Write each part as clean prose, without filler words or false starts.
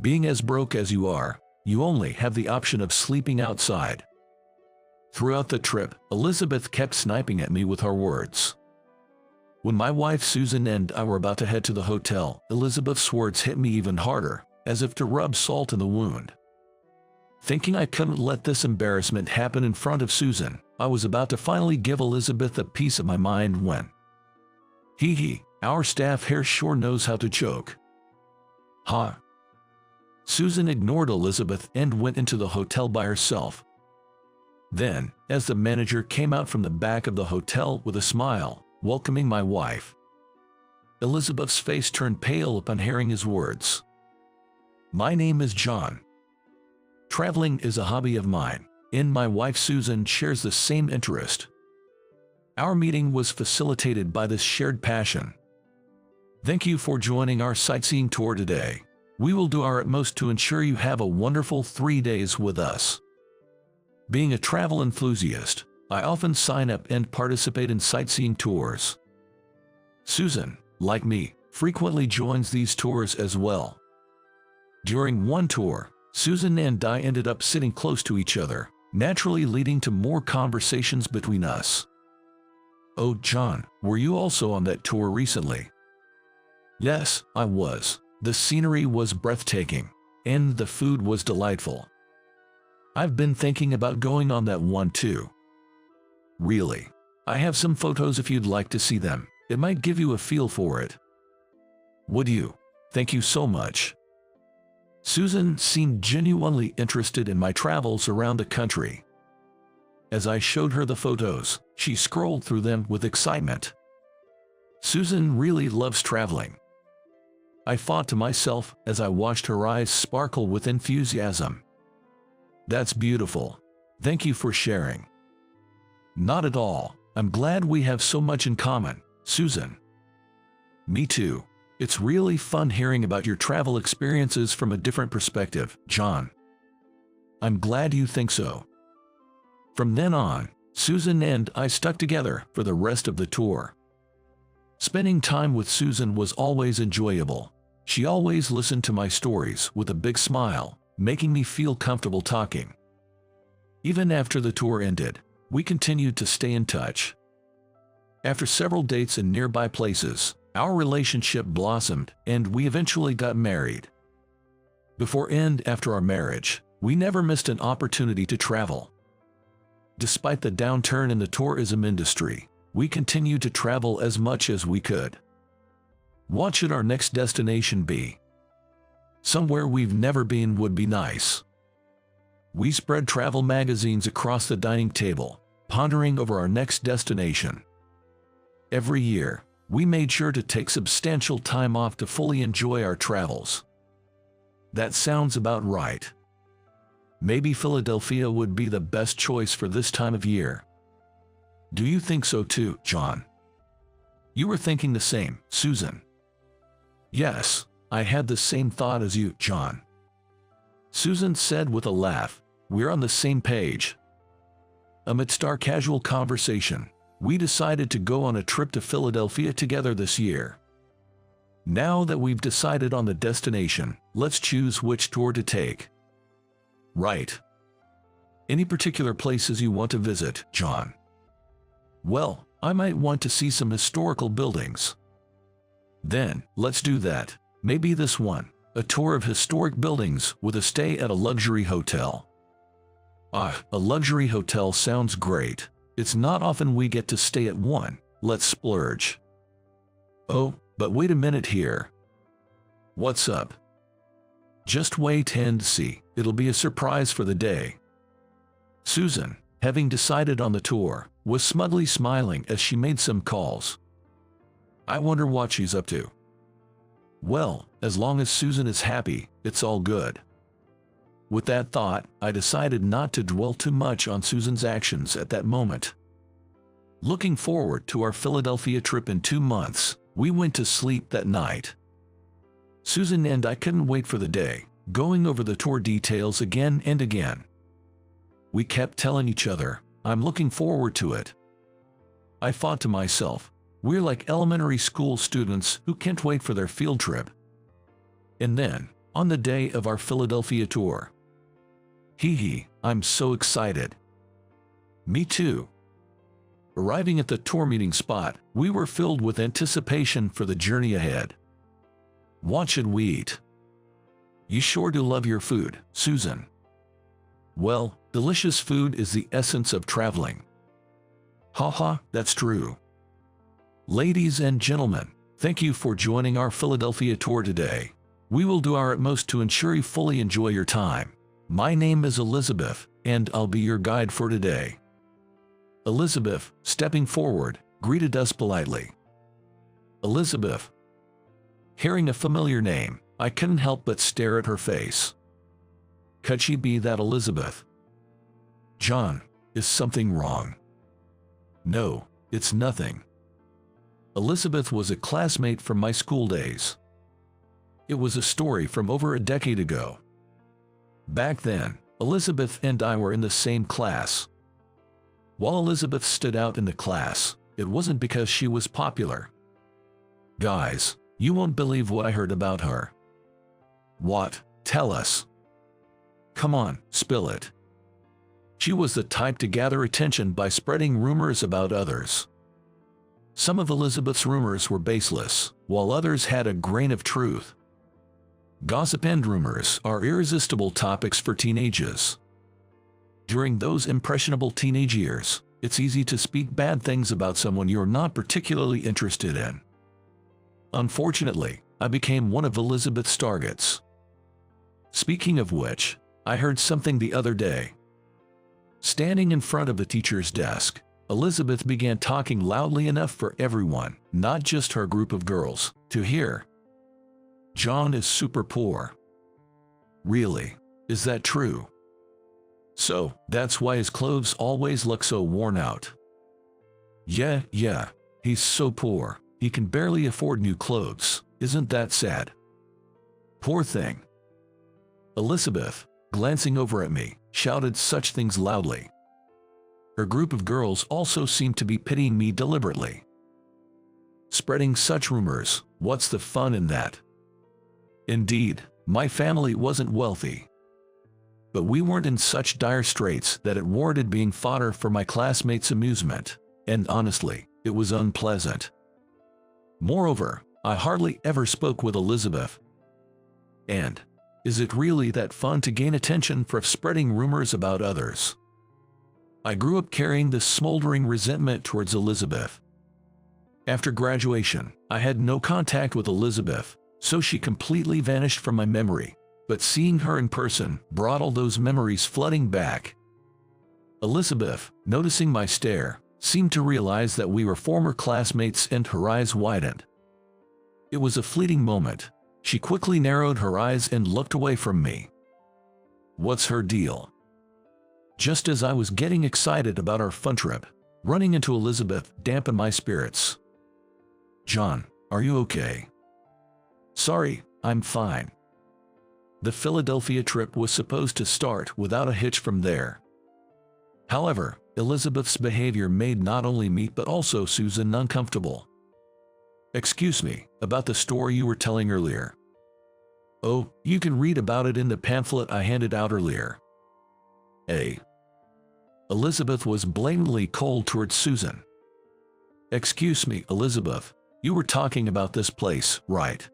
Being as broke as you are, you only have the option of sleeping outside. Throughout the trip, Elizabeth kept sniping at me with her words. When my wife Susan and I were about to head to the hotel, Elizabeth's words hit me even harder, as if to rub salt in the wound. Thinking I couldn't let this embarrassment happen in front of Susan, I was about to finally give Elizabeth a piece of my mind when, our staff here sure knows how to joke. Huh? Susan ignored Elizabeth and went into the hotel by herself. Then, as the manager came out from the back of the hotel with a smile, welcoming my wife, Elizabeth's face turned pale upon hearing his words. My name is John. Traveling is a hobby of mine, and my wife Susan shares the same interest. Our meeting was facilitated by this shared passion. Thank you for joining our sightseeing tour today. We will do our utmost to ensure you have a wonderful 3 days with us. Being a travel enthusiast, I often sign up and participate in sightseeing tours. Susan, like me, frequently joins these tours as well. During one tour, Susan and I ended up sitting close to each other, naturally leading to more conversations between us. Oh, John, were you also on that tour recently? Yes, I was. The scenery was breathtaking, and the food was delightful. I've been thinking about going on that one too. Really? I have some photos if you'd like to see them. It might give you a feel for it. Would you? Thank you so much. Susan seemed genuinely interested in my travels around the country. As I showed her the photos, she scrolled through them with excitement. Susan really loves traveling. I thought to myself as I watched her eyes sparkle with enthusiasm. That's beautiful. Thank you for sharing. Not at all. I'm glad we have so much in common, Susan. Me too. It's really fun hearing about your travel experiences from a different perspective, John. I'm glad you think so. From then on, Susan and I stuck together for the rest of the tour. Spending time with Susan was always enjoyable. She always listened to my stories with a big smile, making me feel comfortable talking. Even after the tour ended, we continued to stay in touch. After several dates in nearby places, our relationship blossomed and we eventually got married. Before and after our marriage, we never missed an opportunity to travel. Despite the downturn in the tourism industry, we continued to travel as much as we could. What should our next destination be? Somewhere we've never been would be nice. We spread travel magazines across the dining table, pondering over our next destination. Every year, we made sure to take substantial time off to fully enjoy our travels. That sounds about right. Maybe Philadelphia would be the best choice for this time of year. Do you think so too, John? You were thinking the same, Susan. Yes, I had the same thought as you, John. Susan said with a laugh. We're on the same page. Amidst our casual conversation, we decided to go on a trip to Philadelphia together this year. Now that we've decided on the destination, let's choose which tour to take. Right. Any particular places you want to visit, John? Well, I might want to see some historical buildings. Then, let's do that. Maybe this one, a tour of historic buildings with a stay at a luxury hotel. A luxury hotel sounds great. It's not often we get to stay at one. Let's splurge. Oh, but wait a minute here. What's up? Just wait and see. It'll be a surprise for the day. Susan, having decided on the tour, was smugly smiling as she made some calls. I wonder what she's up to. Well, as long as Susan is happy, it's all good. With that thought, I decided not to dwell too much on Susan's actions at that moment. Looking forward to our Philadelphia trip in 2 months, we went to sleep that night. Susan and I couldn't wait for the day, going over the tour details again and again. We kept telling each other, I'm looking forward to it. I thought to myself, we're like elementary school students who can't wait for their field trip. And then, on the day of our Philadelphia tour. Hee hee, I'm so excited. Me too. Arriving at the tour meeting spot, we were filled with anticipation for the journey ahead. What should we eat? You sure do love your food, Susan. Well, delicious food is the essence of traveling. Haha, that's true. Ladies and gentlemen, thank you for joining our Philadelphia tour today. We will do our utmost to ensure you fully enjoy your time. My name is Elizabeth, and I'll be your guide for today. Elizabeth, stepping forward, greeted us politely. Elizabeth. Hearing a familiar name, I couldn't help but stare at her face. Could she be that Elizabeth? John, is something wrong? No, it's nothing. Elizabeth was a classmate from my school days. It was a story from over a decade ago. Back then, Elizabeth and I were in the same class. While Elizabeth stood out in the class, it wasn't because she was popular. Guys, you won't believe what I heard about her. What? Tell us. Come on, spill it. She was the type to gather attention by spreading rumors about others. Some of Elizabeth's rumors were baseless, while others had a grain of truth. Gossip and rumors are irresistible topics for teenagers. During those impressionable teenage years, it's easy to speak bad things about someone you're not particularly interested in. Unfortunately, I became one of Elizabeth's targets. Speaking of which, I heard something the other day. Standing in front of the teacher's desk, Elizabeth began talking loudly enough for everyone, not just her group of girls, to hear. John is super poor. Really? Is that true? So, that's why his clothes always look so worn out. Yeah, he's so poor, he can barely afford new clothes. Isn't that sad? Poor thing. Elizabeth, glancing over at me, shouted such things loudly. Her group of girls also seemed to be pitying me deliberately. Spreading such rumors, what's the fun in that? Indeed, my family wasn't wealthy. But we weren't in such dire straits that it warranted being fodder for my classmates' amusement, and honestly, it was unpleasant. Moreover, I hardly ever spoke with Elizabeth. And, is it really that fun to gain attention for spreading rumors about others? I grew up carrying this smoldering resentment towards Elizabeth. After graduation, I had no contact with Elizabeth, so she completely vanished from my memory, but seeing her in person brought all those memories flooding back. Elizabeth, noticing my stare, seemed to realize that we were former classmates and her eyes widened. It was a fleeting moment. She quickly narrowed her eyes and looked away from me. What's her deal? Just as I was getting excited about our fun trip, running into Elizabeth dampened my spirits. John, are you okay? Sorry, I'm fine. The Philadelphia trip was supposed to start without a hitch from there. However, Elizabeth's behavior made not only me but also Susan uncomfortable. Excuse me, about the story you were telling earlier. Oh, you can read about it in the pamphlet I handed out earlier. Elizabeth was blatantly cold towards Susan. Excuse me, Elizabeth, you were talking about this place, right?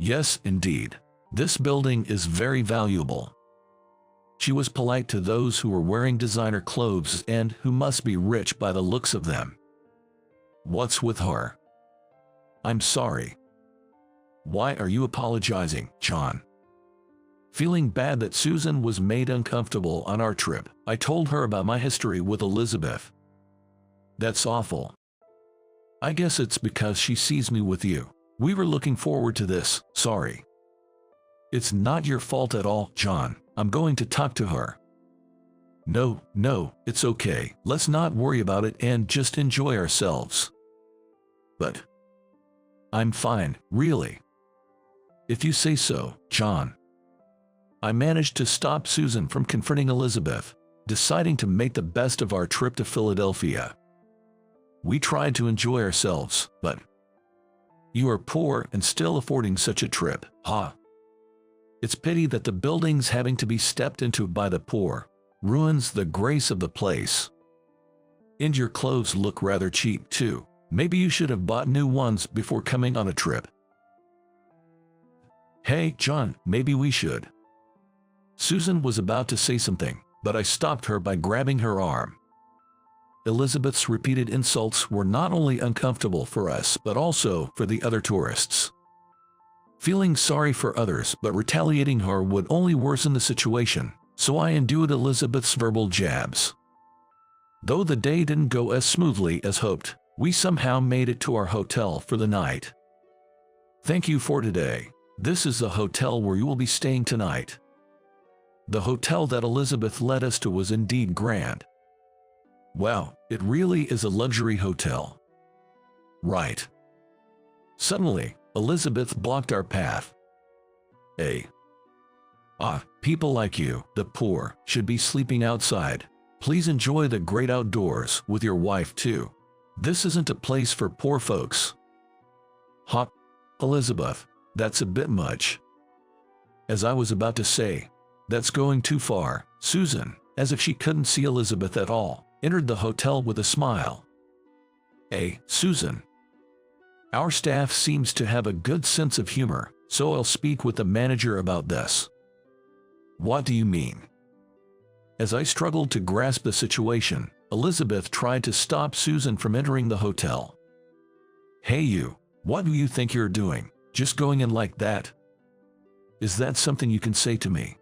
Yes, indeed. This building is very valuable. She was polite to those who were wearing designer clothes and who must be rich by the looks of them. What's with her? I'm sorry. Why are you apologizing, John? Feeling bad that Susan was made uncomfortable on our trip, I told her about my history with Elizabeth. That's awful. I guess it's because she sees me with you. We were looking forward to this, sorry. It's not your fault at all, John. I'm going to talk to her. No, it's okay. Let's not worry about it and just enjoy ourselves. But I'm fine, really. If you say so, John. I managed to stop Susan from confronting Elizabeth, deciding to make the best of our trip to Philadelphia. We tried to enjoy ourselves, but you are poor and still affording such a trip, huh? It's pity that the buildings having to be stepped into by the poor ruins the grace of the place. And your clothes look rather cheap too. Maybe you should have bought new ones before coming on a trip. Hey, John, maybe we should. Susan was about to say something, but I stopped her by grabbing her arm. Elizabeth's repeated insults were not only uncomfortable for us but also for the other tourists. Feeling sorry for others but retaliating her would only worsen the situation, so I endured Elizabeth's verbal jabs. Though the day didn't go as smoothly as hoped, we somehow made it to our hotel for the night. Thank you for today. This is the hotel where you will be staying tonight. The hotel that Elizabeth led us to was indeed grand. Wow, it really is a luxury hotel. Right. Suddenly, Elizabeth blocked our path. People like you, the poor, should be sleeping outside. Please enjoy the great outdoors with your wife too. This isn't a place for poor folks. Elizabeth, that's a bit much. As I was about to say, that's going too far. Susan, as if she couldn't see Elizabeth at all, entered the hotel with a smile. Susan. Our staff seems to have a good sense of humor, so I'll speak with the manager about this. What do you mean? As I struggled to grasp the situation, Elizabeth tried to stop Susan from entering the hotel. Hey you, what do you think you're doing? Just going in like that? Is that something you can say to me?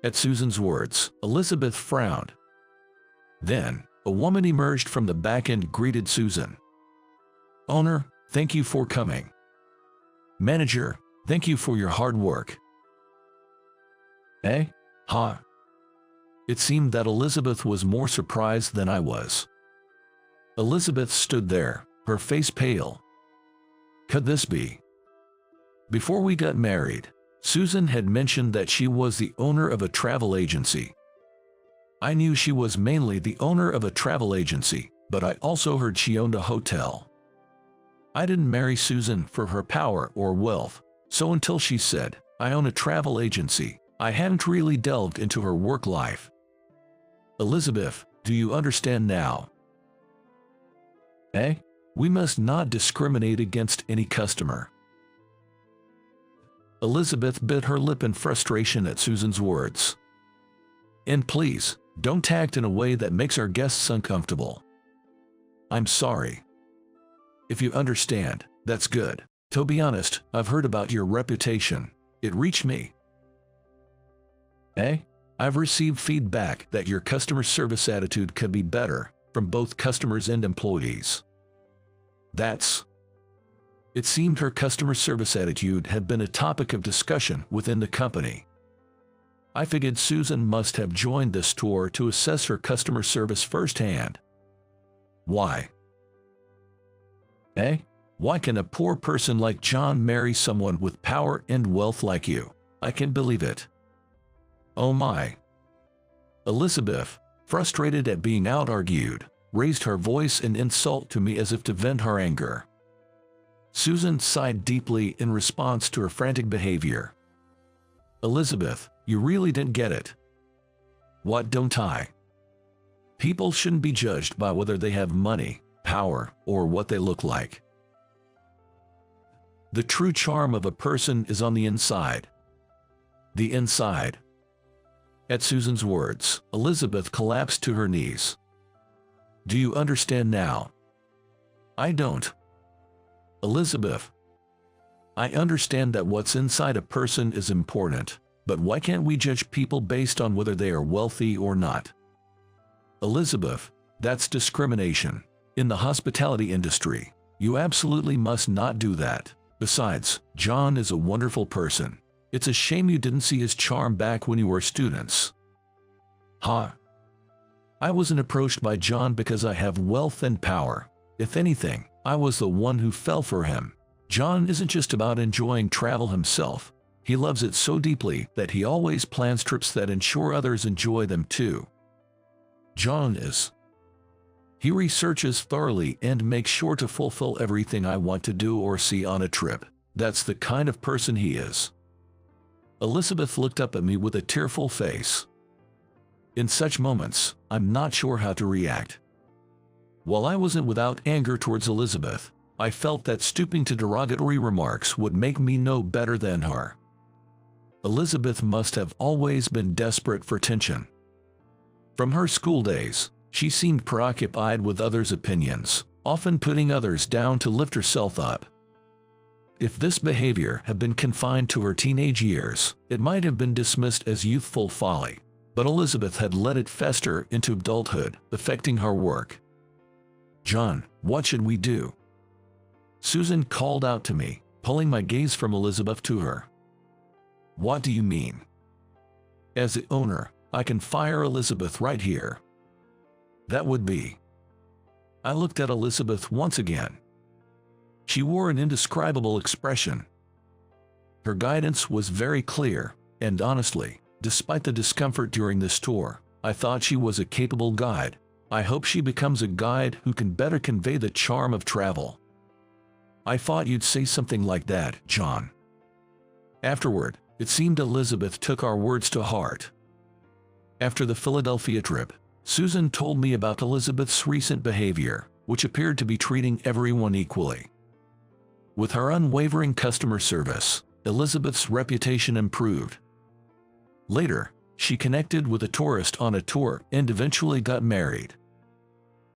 At Susan's words, Elizabeth frowned. Then, a woman emerged from the back and greeted Susan. Owner, thank you for coming. Manager, thank you for your hard work. It seemed that Elizabeth was more surprised than I was. Elizabeth stood there, her face pale. Could this be? Before we got married, Susan had mentioned that she was the owner of a travel agency. I knew she was mainly the owner of a travel agency, but I also heard she owned a hotel. I didn't marry Susan for her power or wealth, so until she said, I own a travel agency, I hadn't really delved into her work life. Elizabeth, do you understand now? We must not discriminate against any customer. Elizabeth bit her lip in frustration at Susan's words. And please, don't act in a way that makes our guests uncomfortable. I'm sorry. If you understand, that's good. To be honest, I've heard about your reputation. It reached me. I've received feedback that your customer service attitude could be better from both customers and employees. It seemed her customer service attitude had been a topic of discussion within the company. I figured Susan must have joined this tour to assess her customer service firsthand. Why? Why can a poor person like John marry someone with power and wealth like you? I can't believe it. Oh my. Elizabeth, frustrated at being out-argued, raised her voice in insult to me as if to vent her anger. Susan sighed deeply in response to her frantic behavior. Elizabeth, you really didn't get it. What don't I? People shouldn't be judged by whether they have money, power, or what they look like. The true charm of a person is on the inside. The inside. At Susan's words, Elizabeth collapsed to her knees. Do you understand now? I don't. Elizabeth, I understand that what's inside a person is important, but why can't we judge people based on whether they are wealthy or not? Elizabeth, that's discrimination. In the hospitality industry, you absolutely must not do that. Besides, John is a wonderful person. It's a shame you didn't see his charm back when you were students. I wasn't approached by John because I have wealth and power. If anything, I was the one who fell for him. John isn't just about enjoying travel himself. He loves it so deeply that he always plans trips that ensure others enjoy them too. John is. He researches thoroughly and makes sure to fulfill everything I want to do or see on a trip. That's the kind of person he is. Elizabeth looked up at me with a tearful face. In such moments, I'm not sure how to react. While I wasn't without anger towards Elizabeth, I felt that stooping to derogatory remarks would make me no better than her. Elizabeth must have always been desperate for attention. From her school days, she seemed preoccupied with others' opinions, often putting others down to lift herself up. If this behavior had been confined to her teenage years, it might have been dismissed as youthful folly, but Elizabeth had let it fester into adulthood, affecting her work. "John, what should we do?" Susan called out to me, pulling my gaze from Elizabeth to her. "What do you mean?" "As the owner, I can fire Elizabeth right here." "That would be..." I looked at Elizabeth once again. She wore an indescribable expression. Her guidance was very clear, and honestly, despite the discomfort during this tour, I thought she was a capable guide. I hope she becomes a guide who can better convey the charm of travel. "I thought you'd say something like that, John." Afterward, it seemed Elizabeth took our words to heart. After the Philadelphia trip, Susan told me about Elizabeth's recent behavior, which appeared to be treating everyone equally. With her unwavering customer service, Elizabeth's reputation improved. Later, she connected with a tourist on a tour and eventually got married.